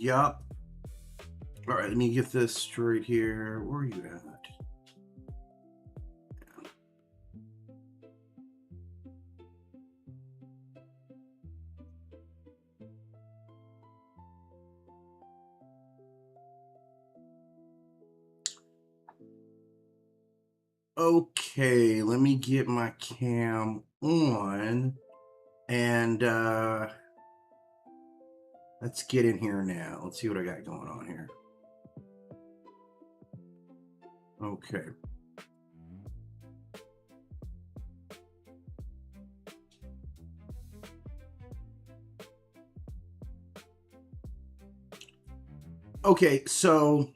Yup. All right, let me get this straight here. Where are you at? Okay, let me get my cam on and let's get in here now. Let's see what I got going on here. Okay. Okay, so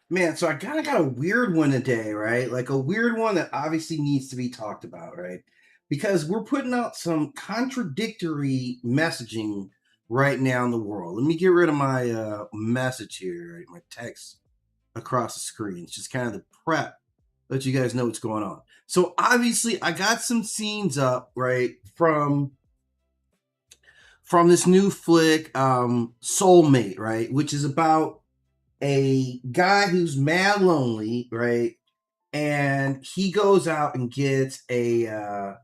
man, so I kind of got a weird one today, right? Like a weird one that obviously needs to be talked about, right? Because we're putting out some contradictory messaging right now in the world. Let me get rid of my message here, right? My text across the screen. It's just kind of the prep, let you guys know what's going on. So obviously, I got some scenes up, right, from this new flick, Soulmate, right, which is about a guy who's mad lonely, right? And he goes out and gets a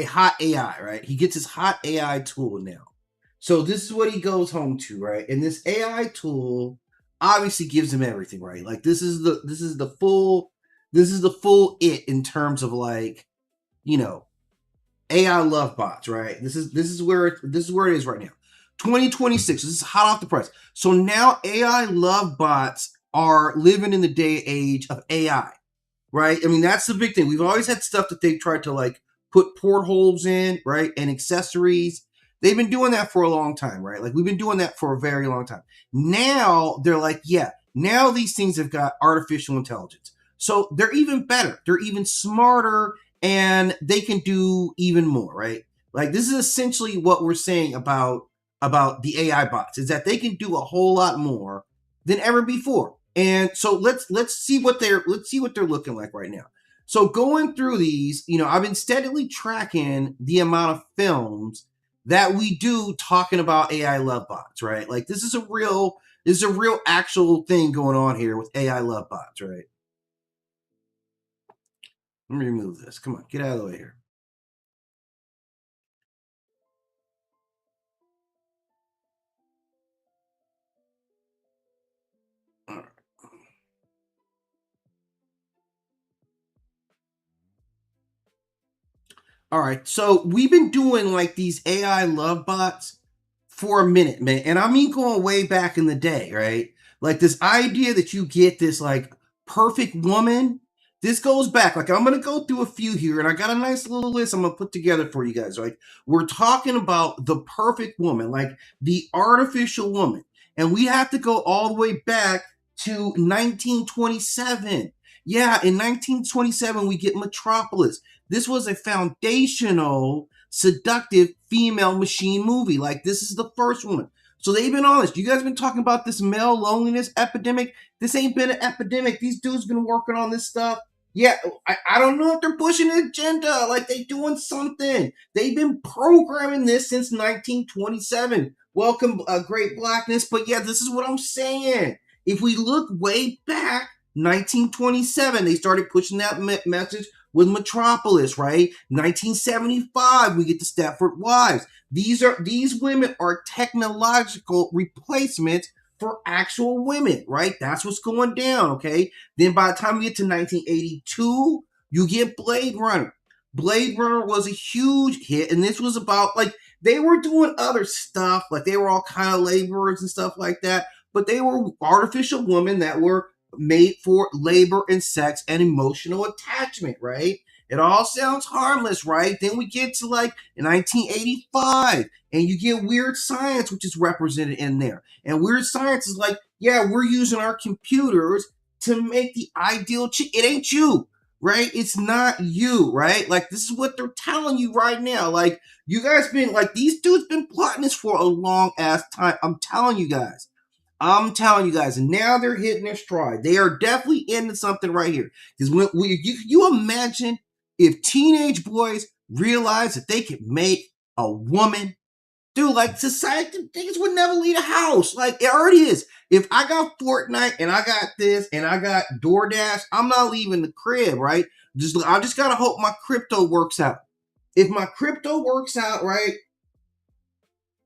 hot AI, right? He gets his hot AI tool now. So this is what he goes home to, right? And this AI tool obviously gives him everything, right? Like this is the full it in terms of like, you know, AI love bots, right? This is where it is right now. 2026. This is hot off the press. So now AI love bots are living in the day age of AI, right? I mean, that's the big thing. We've always had stuff that they've tried to like put portholes in, right? And accessories. They've been doing that for a long time, right? Like we've been doing that for a very long time. Now they're like, yeah, now these things have got artificial intelligence. So they're even better. They're even smarter and they can do even more, right? Like this is essentially what we're saying about the AI bots is that they can do a whole lot more than ever before. And so let's see what they're looking like right now. So going through these, you know, I've been steadily tracking the amount of films that we do talking about AI love bots, right? Like this is a real actual thing going on here with AI love bots, right? Let me remove this. Come on, get out of the way here. All right. All right. So we've been doing like these AI love bots for a minute, man. And I mean going way back in the day, right? Like this idea that you get this like perfect woman. This goes back. Like I'm gonna go through a few here, and I got a nice little list I'm gonna put together for you guys. Right? We're talking about the perfect woman, like the artificial woman. And we have to go all the way back to 1927. Yeah, in 1927, we get Metropolis. This was a foundational, seductive female machine movie. Like, this is the first one. So they've been honest. You guys been talking about this male loneliness epidemic. This ain't been an epidemic. These dudes been working on this stuff. Yeah, I don't know if they're pushing an agenda. Like, they doing something. They've been programming this since 1927. Welcome, Great Blackness. But yeah, this is what I'm saying. If we look way back, 1927, they started pushing that message with Metropolis, right? 1975, we get the Stepford Wives. These women are technological replacements for actual women, right? That's what's going down, okay? Then by the time we get to 1982, you get Blade Runner. Blade Runner was a huge hit, and this was about like they were doing other stuff, like they were all kind of laborers and stuff like that, but they were artificial women that were made for labor and sex and emotional attachment, right? It all sounds harmless, right? Then we get to like 1985 and you get Weird Science, which is represented in there. And Weird Science is like, yeah, we're using our computers to make the ideal chick. It ain't you, right? It's not you, right? Like, this is what they're telling you right now. Like, you guys been, like, these dudes been plotting this for a long ass time. I'm telling you guys. And now they're hitting their stride. They are definitely into something right here. Because when you imagine if teenage boys realize that they could make a woman Dude, like society, niggas would never leave the house. Like it already is. If I got Fortnite and I got this and I got DoorDash, I'm not leaving the crib, right? I just gotta hope my crypto works out. If my crypto works out, right?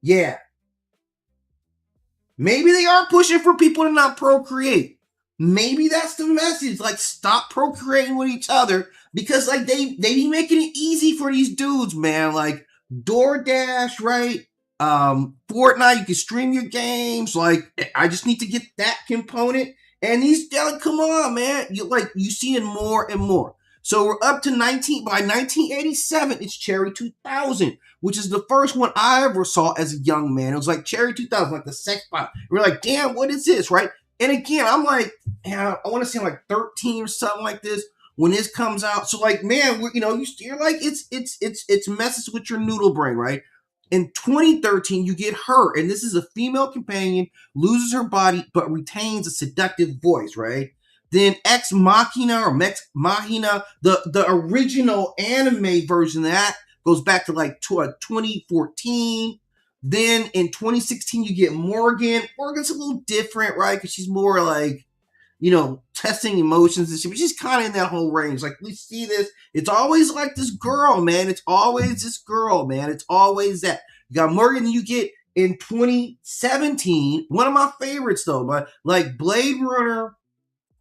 Yeah, maybe they are pushing for people to not procreate. Maybe that's the message. Like, stop procreating with each other because, like, they be making it easy for these dudes, man. Like DoorDash, right? Fortnite, you can stream your games. Like, I just need to get that component. And these, like, come on, man. You see it more and more. So we're up to 1987. It's Cherry 2000, which is the first one I ever saw as a young man. It was like Cherry 2000, like the sex bot. We're like, damn, what is this, right? And again, I'm like, I want to say I'm like 13 or something like this when this comes out. So like, man, you're like, it's messes with your noodle brain, right? In 2013, you get her, and this is a female companion, loses her body but retains a seductive voice, right? Then Ex Machina or Mex Machina, the original anime version of that goes back to like 2014. Then in 2016, you get Morgan. Morgan's a little different, right? Because she's more like, testing emotions and shit. But she's kind of in that whole range. Like, we see this. It's always like this girl, man. It's always this girl, man. It's always that. You got Morgan, you get in 2017, one of my favorites, though, but like Blade Runner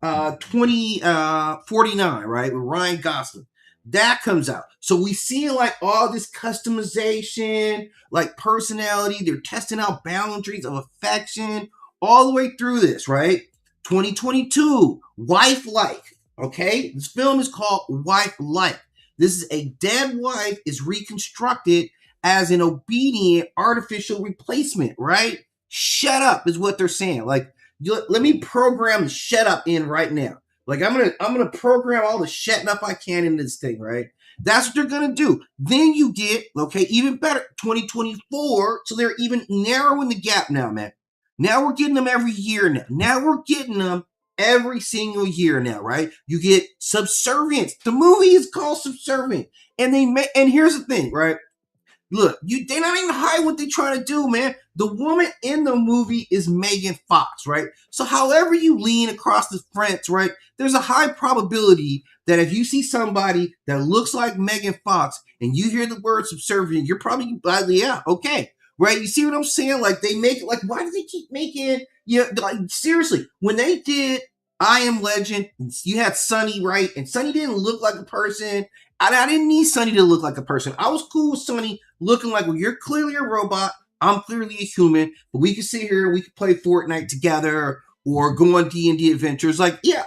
2049, right, with Ryan Gosling. That comes out. So we see like all this customization, like personality. They're testing out boundaries of affection all the way through this, right? 2022, Wife Like. Okay, this film is called Wife Like. This is a dead wife is reconstructed as an obedient artificial replacement, right? Shut up is what they're saying. Like, let me program the shut up in right now. Like I'm gonna program all the shutting up I can in this thing, right? That's what they're gonna do. Then you get, okay, even better, 2024. So they're even narrowing the gap now, man. Now we're getting them every year now. Now we're getting them every single year now, right? You get Subservience. The movie is called Subservient, and and here's the thing, right? Look, they're not even hiding what they're trying to do, man. The woman in the movie is Megan Fox, right? So however you lean across the fence, right, there's a high probability that if you see somebody that looks like Megan Fox and you hear the word subservient, you're probably like, yeah, okay. Right? You see what I'm saying? Like, they make it, like, why do they keep making, like, seriously, when they did I Am Legend, you had Sonny, right? And Sonny didn't look like a person. I didn't need Sonny to look like a person. I was cool with Sonny looking like, well, you're clearly a robot. I'm clearly a human. But we can sit here, we can play Fortnite together or go on D&D adventures. Like, yeah,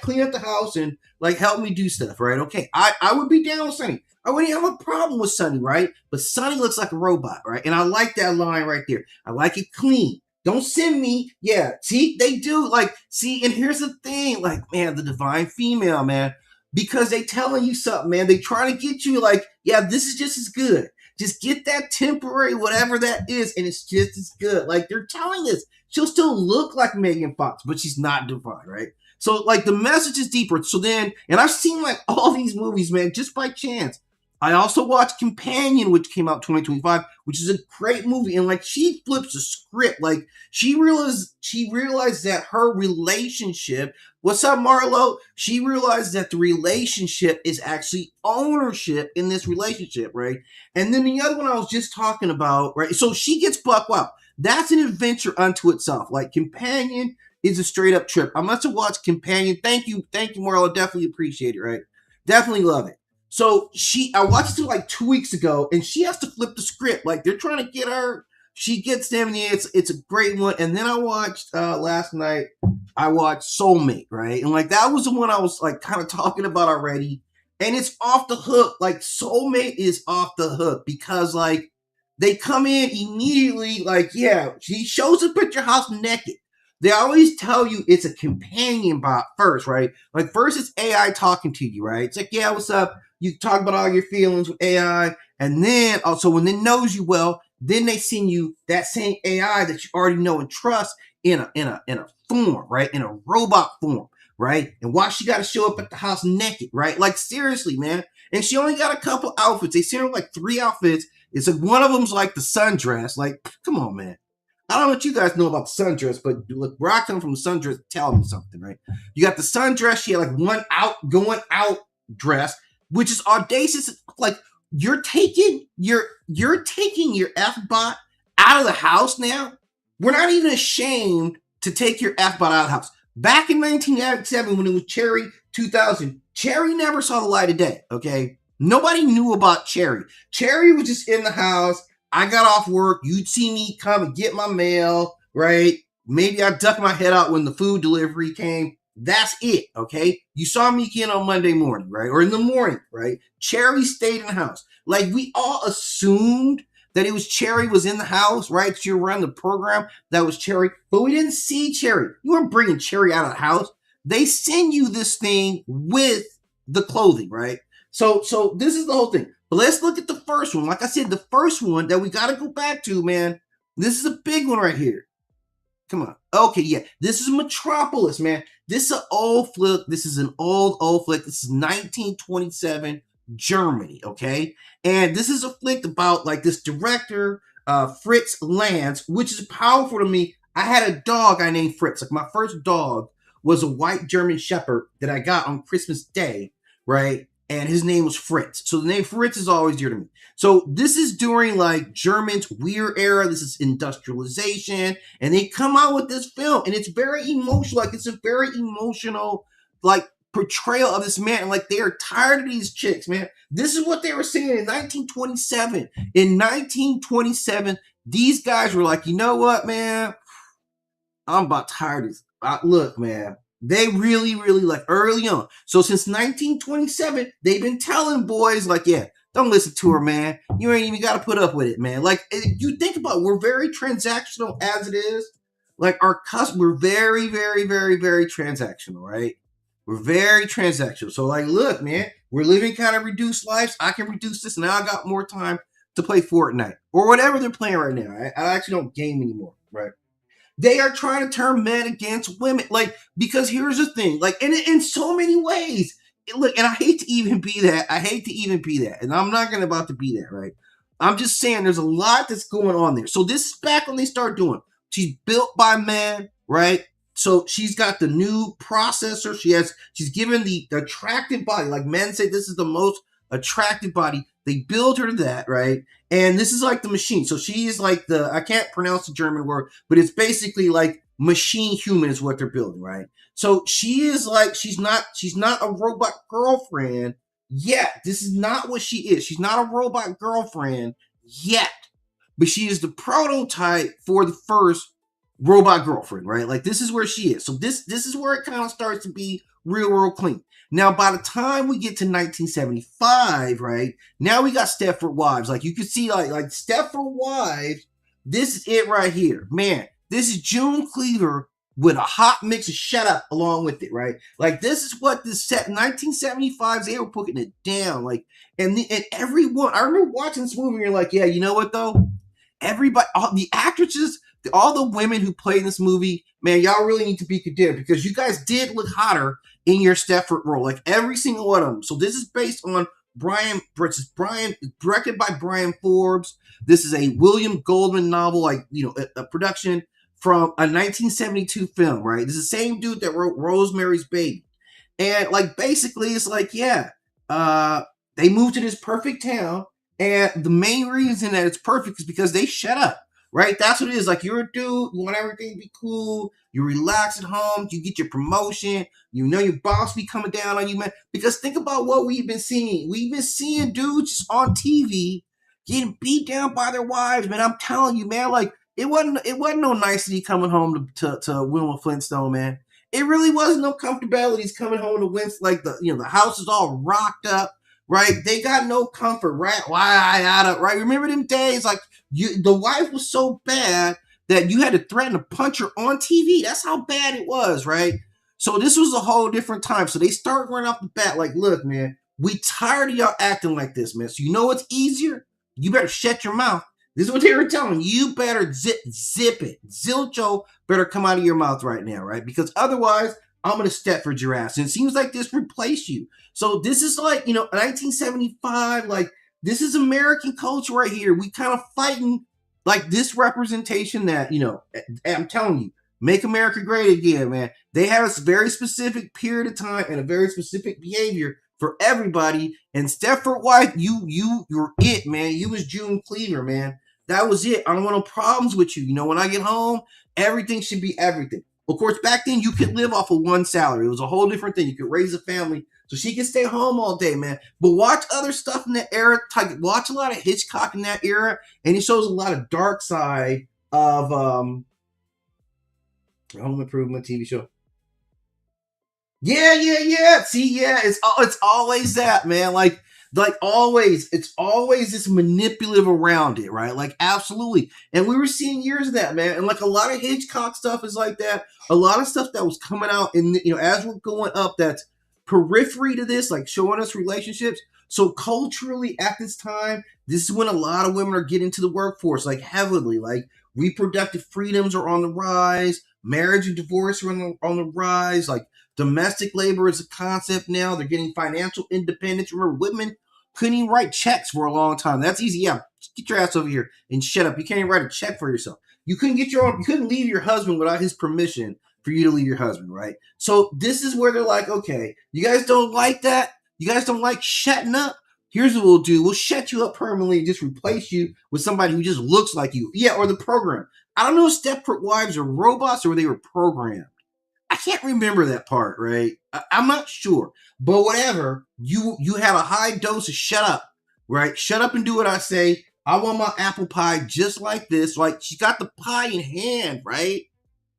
clean up the house and, like, help me do stuff, right? Okay, I would be down with Sonny. I wouldn't have a problem with Sonny, right? But Sonny looks like a robot, right? And I like that line right there. I like it clean. Don't send me. Yeah, see, they do. Like, see, and here's the thing. Like, man, the divine female, man. Because they telling you something, man. They trying to get you like, yeah, this is just as good. Just get that temporary whatever that is, and it's just as good. Like, they're telling us. She'll still look like Megan Fox, but she's not divine, right? So, like, the message is deeper. So then, and I've seen, like, all these movies, man, just by chance. I also watched Companion, which came out 2025, which is a great movie. And, like, she flips the script. Like, she realized that her relationship, what's up, Marlo? She realized that the relationship is actually ownership in this relationship, right? And then the other one I was just talking about, right? So she gets buck wild. That's an adventure unto itself. Like, Companion is a straight up trip. I must have watched Companion. Thank you, Marlo. Definitely appreciate it, right? Definitely love it. So I watched it like 2 weeks ago, and she has to flip the script. Like, they're trying to get her. She gets them. Yeah, it's a great one. And then I watched last night. I watched Soulmate, right? And like that was the one I was like kind of talking about already. And it's off the hook. Like, Soulmate is off the hook because like they come in immediately. Like, yeah, she shows up at your house naked. They always tell you it's a companion bot first, right? Like, first it's AI talking to you, right? It's like, yeah, what's up? You talk about all your feelings with AI, and then also when it knows you well, then they send you that same AI that you already know and trust in a form, right? In a robot form, right? And why she got to show up at the house naked, right? Like, seriously, man. And she only got a couple outfits. They sent her like 3 outfits, It's like one of them's like the sundress. Like, come on, man. I don't know what you guys know about the sundress, but look, where I come from, sundress, tell me something, right? You got the sundress. She had like one going out dress, which is audacious. Like you're taking your F bot out of the house now. We're not even ashamed to take your F bot out of the house. Back in 1997, when it was Cherry 2000, Cherry never saw the light of day. Okay, nobody knew about Cherry. Cherry was just in the house. I got off work. You'd see me come and get my mail, right? Maybe I ducked my head out when the food delivery came. That's it, okay? You saw me again on Monday morning, right? Or in the morning, right? Cherry stayed in the house. Like, we all assumed that it was Cherry was in the house, right? So you were on the program that was Cherry, but we didn't see Cherry. You weren't bringing Cherry out of the house. They send you this thing with the clothing, right? So this is the whole thing. But let's look at the first one. Like I said, the first one that we got to go back to, man. This is a big one right here. Come on. Okay, yeah. This is Metropolis, man. This is an old flick. This is an old flick. This is 1927 Germany, okay? And this is a flick about like this director, Fritz Lanz, which is powerful to me. I had a dog I named Fritz. Like my first dog was a white German Shepherd that I got on Christmas Day, right? And his name was Fritz. So the name Fritz is always dear to me. So this is during like German's weird era. This is industrialization. And they come out with this film and it's very emotional. Like it's a very emotional like portrayal of this man. And like they are tired of these chicks, man. This is what they were saying in 1927. In 1927, these guys were like, you know what, man? I'm about tired of this. Look, man. They really, really like early on. So since 1927, they've been telling boys like, yeah, don't listen to her, man. You ain't even got to put up with it, man. Like you think about it, we're very transactional as it is. Like we're very, very, very, very transactional, right? We're very transactional. So like, look, man, we're living kind of reduced lives. I can reduce this. Now I got more time to play Fortnite or whatever they're playing right now. I actually don't game anymore, right? They are trying to turn men against women. Like, because here's the thing, like, in so many ways. Look, and I hate to even be that. I hate to even be that. And I'm not going to about to be that, right? I'm just saying there's a lot that's going on there. So this is back when they start doing. She's built by men, right? So she's got the new processor. She's given the attractive body. Like men say this is the most attractive body. They build her to that, right? And this is like the machine. So she is like I can't pronounce the German word, but it's basically like machine human is what they're building, right? So she is like, she's not a robot girlfriend yet. This is not what she is. She's not a robot girlfriend yet, but she is the prototype for the first robot girlfriend, right? Like this is where she is. So this is where it kind of starts to be real clean. Now, by the time we get to 1975, right, now we got Stepford Wives. Like you can see, like Stepford Wives, this is it right here. Man, this is June Cleaver with a hot mix of shut up along with it, right? Like this is what this set 1975s, they were putting it down. Like, and everyone, I remember watching this movie and you're like, yeah, you know what though? Everybody, all the actresses, all the women who played in this movie, man, y'all really need to be condemned because you guys did look hotter in your Stepford role, like every single one of them. So this is based on directed by Brian Forbes. This is a William Goldman novel, like, you know, a production from a 1972 film, right? This is the same dude that wrote Rosemary's Baby. And like, basically it's like, yeah, they moved to this perfect town. And the main reason that it's perfect is because they shut up. Right? That's what it is. Like, you're a dude, you want everything to be cool, you relax at home, you get your promotion, you know your boss be coming down on you, man. Because think about what we've been seeing. We've been seeing dudes just on TV getting beat down by their wives, man. I'm telling you, man, like, it wasn't no nicety coming home to Wilma Flintstone, man. It really wasn't no comfortabilities coming home to Winston. Like, the house is all rocked up, right? They got no comfort, right? Right? Remember them days, like, the wife was so bad that you had to threaten to punch her on TV. That's how bad it was, right? So this was a whole different time. So they start running off the bat like, look, man, we tired of y'all acting like this, man. So you know what's easier? You better shut your mouth. This is what they were telling you. You better zip it. Zilcho better come out of your mouth right now, right? Because otherwise, I'm going to Stepford your ass. And it seems like this replaced you. So this is like, 1975, like, This is American culture right here. We kind of fighting like this representation that, I'm telling you, make America great again, man. They have a very specific period of time and a very specific behavior for everybody. And Stepford Wife, you're it, man. You was June Cleaver, man. That was it. I don't want no problems with you. When I get home, everything should be everything. Of course, back then you could live off of one salary. It was a whole different thing. You could raise a family so she can stay home all day, man. But watch other stuff in that era. Watch a lot of Hitchcock in that era, and it shows a lot of dark side of home improvement TV show. Yeah. See, yeah, it's always that, man. Like always, it's always this manipulative around it, right? Like absolutely. And we were seeing years of that, man. And like a lot of Hitchcock stuff is like that. A lot of stuff that was coming out in as we're going up, that's periphery to this, like showing us relationships. So culturally at this time, this is when a lot of women are getting into the workforce, like heavily. Like reproductive freedoms are on the rise, marriage and divorce are on the rise, like domestic labor is a concept now. They're getting financial independence. Remember, women couldn't even write checks for a long time. That's easy. Yeah, get your ass over here and shut up. You can't even write a check for yourself. You couldn't leave your husband without his permission for you to leave your husband, right? So this is where they're like, okay, you guys don't like that? You guys don't like shutting up? Here's what we'll do. We'll shut you up permanently and just replace you with somebody who just looks like you. Yeah, or the program. I don't know if Stepford Wives are robots or they were programmed. I can't remember that part, right? I'm not sure. But whatever, you had a high dose of shut up, right? Shut up and do what I say. I want my apple pie just like this. Like, she got the pie in hand, right?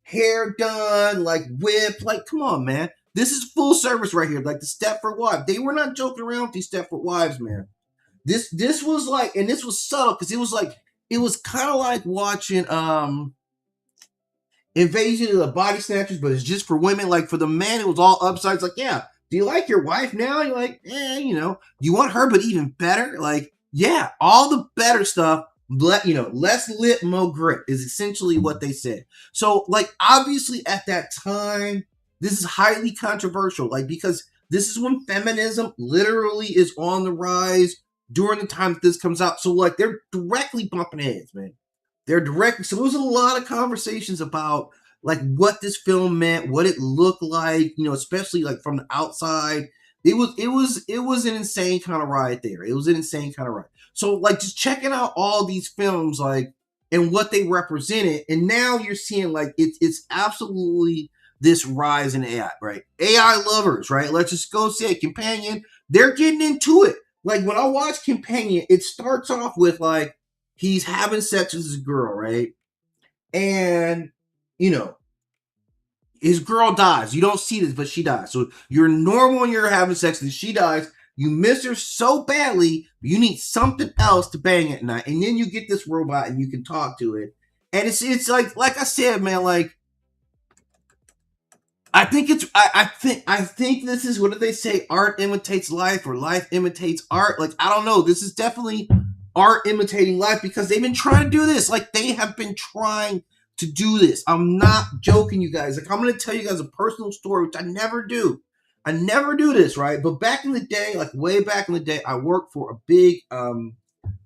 Hair done, like whipped. Like, come on, man. This is full service right here. Like the Stepford Wives. They were not joking around with these Stepford Wives, man. This was like, and this was subtle because it was kind of like watching Invasion of the Body Snatchers, but it's just for women. Like for the men, it was all upsides. Like, yeah, do you like your wife now? You're like, you want her, but even better. Like, yeah, all the better stuff. Less lip, more grit is essentially what they said. So, like, obviously at that time, this is highly controversial. Like, because this is when feminism literally is on the rise during the time that this comes out. So, like, they're directly bumping heads, man. They're directly. So there was a lot of conversations about like what this film meant, what it looked like, especially like from the outside. It was an insane kind of ride there. It was an insane kind of ride. So like just checking out all these films, like, and what they represented, and now you're seeing like it's absolutely this rise in AI, right? AI lovers, right? Let's just go say Companion. They're getting into it. Like when I watch Companion, it starts off with like he's having sex with his girl, right? And his girl dies. You don't see this, but she dies. So you're normal when you're having sex, and she dies. You miss her so badly, you need something else to bang at night, and then you get this robot, and you can talk to it. And it's like I said, man. Like I think I think this is, what do they say? Art imitates life, or life imitates art. Like I don't know. This is definitely art imitating life because they've been trying to do this. Like they have been trying to do this. I'm not joking, you guys. Like I'm going to tell you guys a personal story, which I never do. I never do this, right? But back in the day, like way back in the day, I worked for a big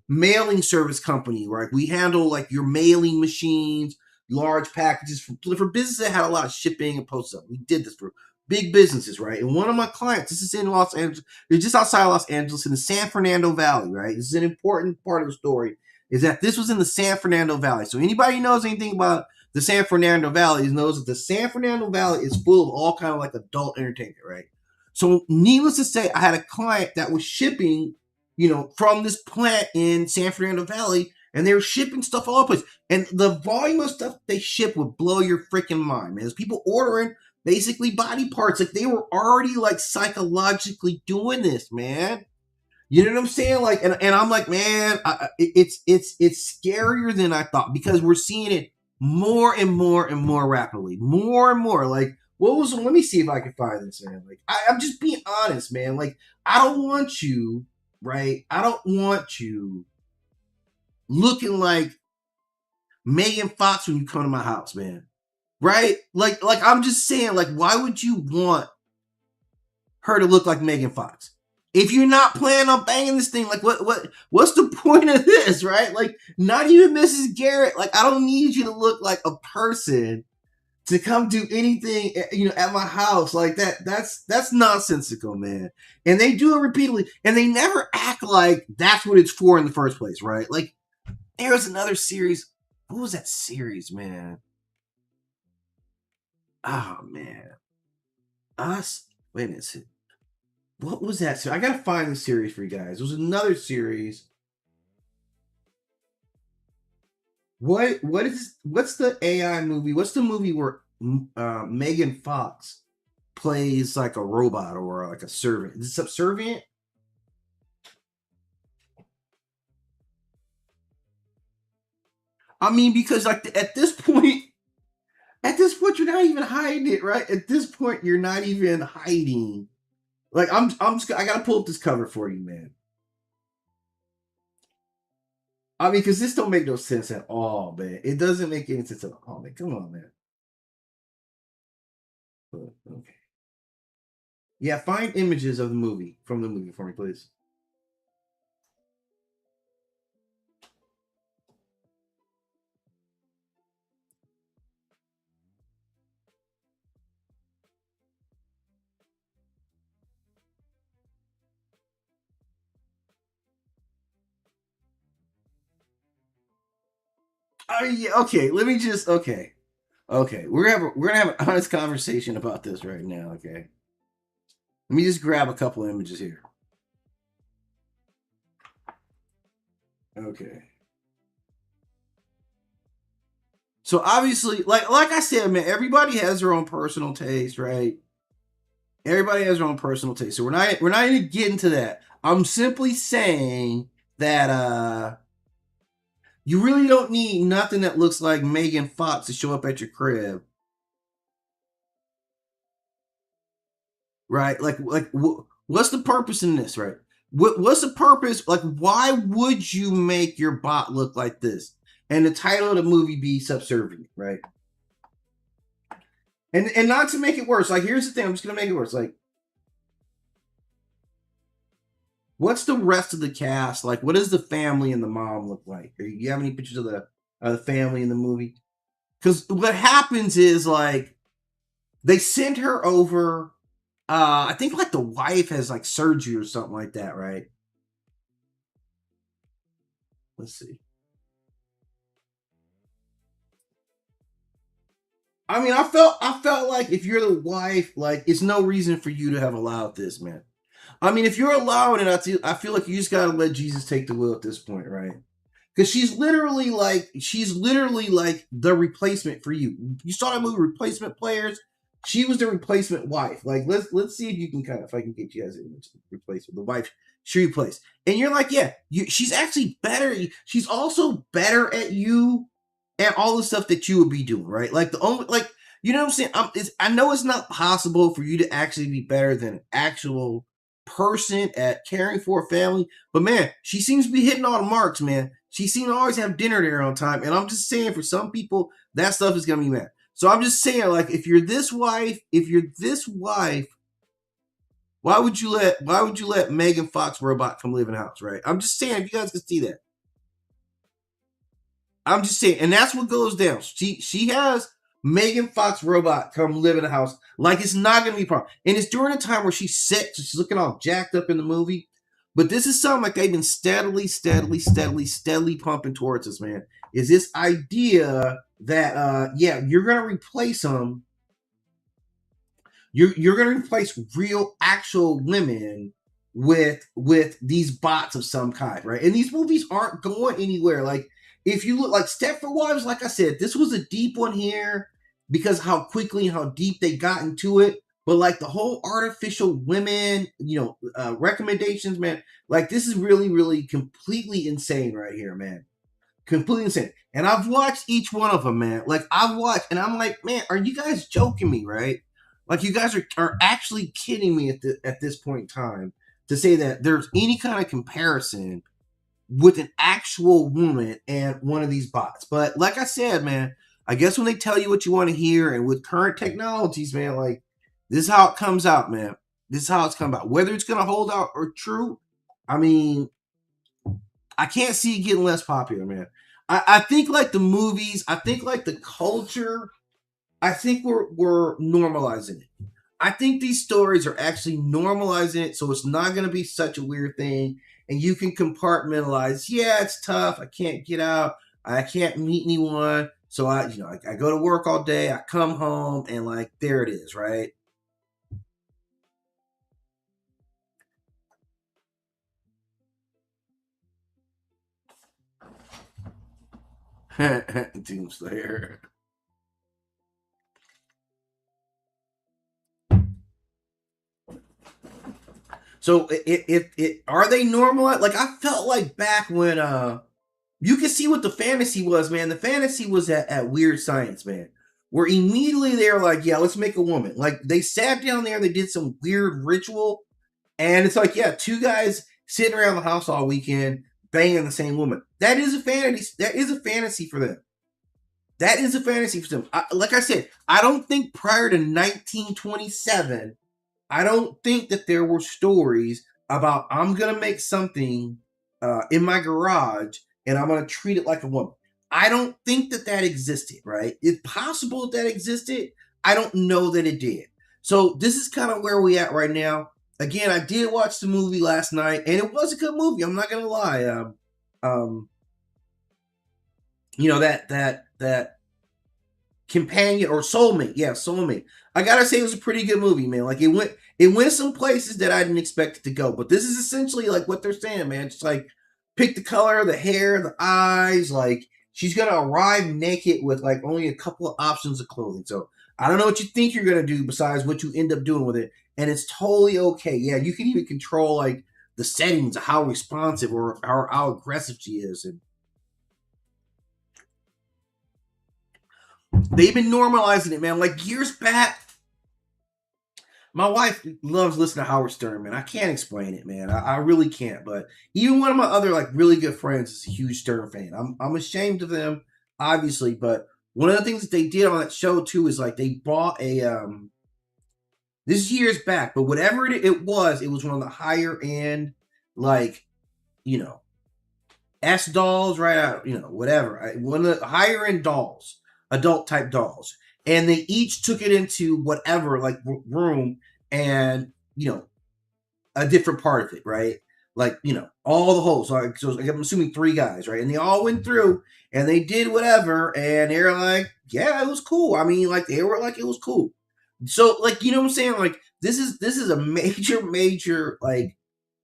mailing service company, right? We handle like your mailing machines, large packages for businesses that had a lot of shipping and post stuff. We did this for big businesses, right? And one of my clients, this is in Los Angeles, it's just outside Los Angeles in the San Fernando Valley, right? This is an important part of the story, is that this was in the San Fernando Valley. So anybody who knows anything about the San Fernando Valley knows that the San Fernando Valley is full of all kind of like adult entertainment, right? So needless to say, I had a client that was shipping, from this plant in San Fernando Valley, and they were shipping stuff all over the place. And the volume of stuff they ship would blow your freaking mind, man. There's people ordering basically body parts. Like they were already like psychologically doing this, man. You know what I'm saying? Like, and I'm like, man, it's scarier than I thought, because we're seeing it more and more and more rapidly, more and more. Like, let me see if I can find this, man. Like, I'm just being honest, man. Like, I don't want you, right? I don't want you looking like Megan Fox when you come to my house, man. Right? Like I'm just saying, like, why would you want her to look like Megan Fox? if you're not planning on banging this thing, like what's the point of this, right? Like, not even Mrs. Garrett. Like, I don't need you to look like a person to come do anything, at my house like that. That's nonsensical, man. And they do it repeatedly, and they never act like that's what it's for in the first place, right? Like, there was another series. What was that series, man? Oh man, us. Wait a minute. What was that? So I gotta find the series for you guys. There was another series. What's the AI movie? What's the movie where Megan Fox plays like a robot or like a servant? Is it Subservient? I mean, because like at this point, you're not even hiding it, right? At this point, you're not even hiding. Like, I gotta pull up this cover for you, man. I mean, because this don't make no sense at all, man. It doesn't make any sense at all, man. Come on, man. Okay. Yeah, find images of the movie from the movie for me, please. Oh yeah, okay. Let me just okay. We're gonna have an honest conversation about this right now. Okay. Let me just grab a couple images here. Okay. So obviously, like I said, man, everybody has their own personal taste, right? Everybody has their own personal taste. So we're not gonna get into that. I'm simply saying that you really don't need nothing that looks like Megan Fox to show up at your crib, right? What's the purpose in this, right? What's the purpose? Like, why would you make your bot look like this? And the title of the movie be Subservient, right? And not to make it worse. Like, here's the thing. I'm just gonna make it worse. Like, what's the rest of the cast like? What does the family and the mom look like? Do you have any pictures of the family in the movie? Because what happens is, like, they send her over. I think like the wife has like surgery or something like that, right? Let's see. I mean, I felt like if you're the wife, like, it's no reason for you to have allowed this, man. I mean, if you're allowing it, I feel like you just gotta let Jesus take the wheel at this point, right? Because she's literally like the replacement for you. You saw that movie Replacement Players. She was the replacement wife. Like, let's see if you can if I can get you guys an replacement. The wife she replaced, and you're like, yeah, she's actually better. She's also better at you and all the stuff that you would be doing, right? Like, the only, like, you know what I'm saying? I know it's not possible for you to actually be better than an actual person at caring for a family, but man, she seems to be hitting all the marks, man. She seems to always have dinner there on time, and I'm just saying, for some people, that stuff is gonna be mad. So I'm just saying, like, if you're this wife, why would you let Megan Fox robot come live in the house, right? I'm just saying, if you guys can see that. I'm just saying, and that's what goes down. She has Megan Fox robot come live in the house, like it's not gonna be a problem. And it's during a time where she's sick, so she's looking all jacked up in the movie. But this is something like they've been steadily pumping towards us, man. Is this idea that yeah, you're gonna replace them, you're going to replace real actual women with these bots of some kind, right? And these movies aren't going anywhere. Like, if you look like Stepford Wives, like I said, this was a deep one here because how quickly and how deep they got into it. But like the whole artificial women, recommendations, man, like, this is really, really completely insane right here, man. Completely insane. And I've watched each one of them, man. Like, I've watched, and I'm like, man, are you guys joking me, right? Like, you guys are actually kidding me at this point in time to say that there's any kind of comparison with an actual woman and one of these bots. But like I said, man, I guess when they tell you what you want to hear, and with current technologies, man, like, this is how it comes out, man. This is how it's come about. Whether it's going to hold out or true, I mean, I can't see it getting less popular, man. I think like the movies, I think like the culture, I think we're normalizing it. I think these stories are actually normalizing it, so it's not going to be such a weird thing, and you can compartmentalize. Yeah, it's tough. I can't get out. I can't meet anyone. So I go to work all day. I come home, and like there it is, right? Doomslayer. So it are they normal? Like I felt like back when you can see what the fantasy was, man. The fantasy was at Weird Science, man. Where immediately they're like, yeah, let's make a woman. Like they sat down there and they did some weird ritual, and it's like, yeah, two guys sitting around the house all weekend banging the same woman. That is a fantasy. That is a fantasy for them. That is a fantasy for them. Like I said, I don't think prior to 1927 I don't think that there were stories about I'm gonna make something in my garage and I'm gonna treat it like a woman. I don't think that that existed. Right? It's possible that existed. I don't know that it did. So this is kind of where we at right now. Again, I did watch the movie last night, and it was a good movie. I'm not gonna lie. Um, that companion or soulmate. Yeah, soulmate. I gotta say it was a pretty good movie, man. Like it went some places that I didn't expect it to go. But this is essentially like what they're saying, man. Just like pick the color, the hair, the eyes. Like she's gonna arrive naked with like only a couple of options of clothing. So I don't know what you think you're gonna do besides what you end up doing with it, and it's totally okay. Yeah, you can even control like the settings of how responsive or how aggressive she is, and they've been normalizing it, man. Like years back, my wife loves listening to Howard Stern, man. I can't explain it, man. I really can't. But even one of my other like really good friends is a huge Stern fan. I'm ashamed of them, obviously, but one of the things that they did on that show too is like they bought a this is years back, but whatever it was one of the higher end, like, you know, S dolls, right out, whatever. One of the higher end dolls, adult type dolls, and they each took it into whatever like room, and a different part of it, right? Like all the holes. So I'm assuming three guys, right? And they all went through and they did whatever, and they were like, yeah, it was cool. I mean, like they were like, it was cool. So like what I'm saying, like this is a major like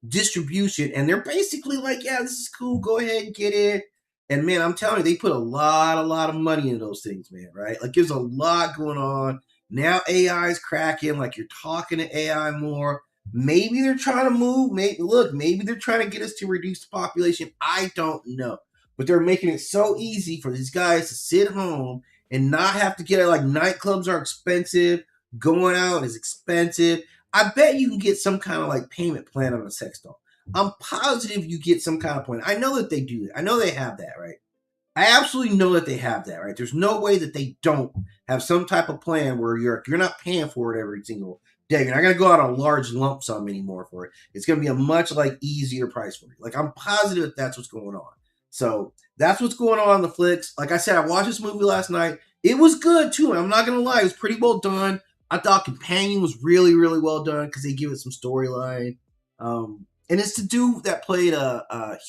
distribution, and they're basically like, yeah, this is cool, go ahead and get it. And man, I'm telling you, they put a lot of money into those things, man, right? Like there's a lot going on now. AI is cracking, like you're talking to AI more. Maybe they're trying to move, maybe they're trying to get us to reduce the population. I don't know, but they're making it so easy for these guys to sit home and not have to get it. Like nightclubs are expensive, going out is expensive. I bet you can get some kind of like payment plan on a sex doll. I'm positive you get some kind of plan. I know that they do that. I know they have that, right? I absolutely know that they have that, right? There's no way that they don't have some type of plan where you're not paying for it every single day. You're not gonna go out on a large lump sum anymore for it. It's gonna be a much like easier price for you. Like I'm positive that that's what's going on. So that's what's going on the flicks. Like I said, I watched this movie last night. It was good too. I'm not gonna lie, it was pretty well done. I thought Companion was really, really well done because they give it some storyline. And it's the dude that played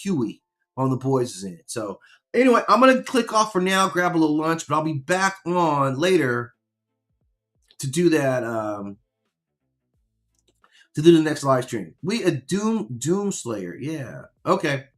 Huey on The Boys is in it. So anyway, I'm gonna click off for now, grab a little lunch, but I'll be back on later to do that. To do the next live stream. We a Doom Slayer. Yeah. Okay.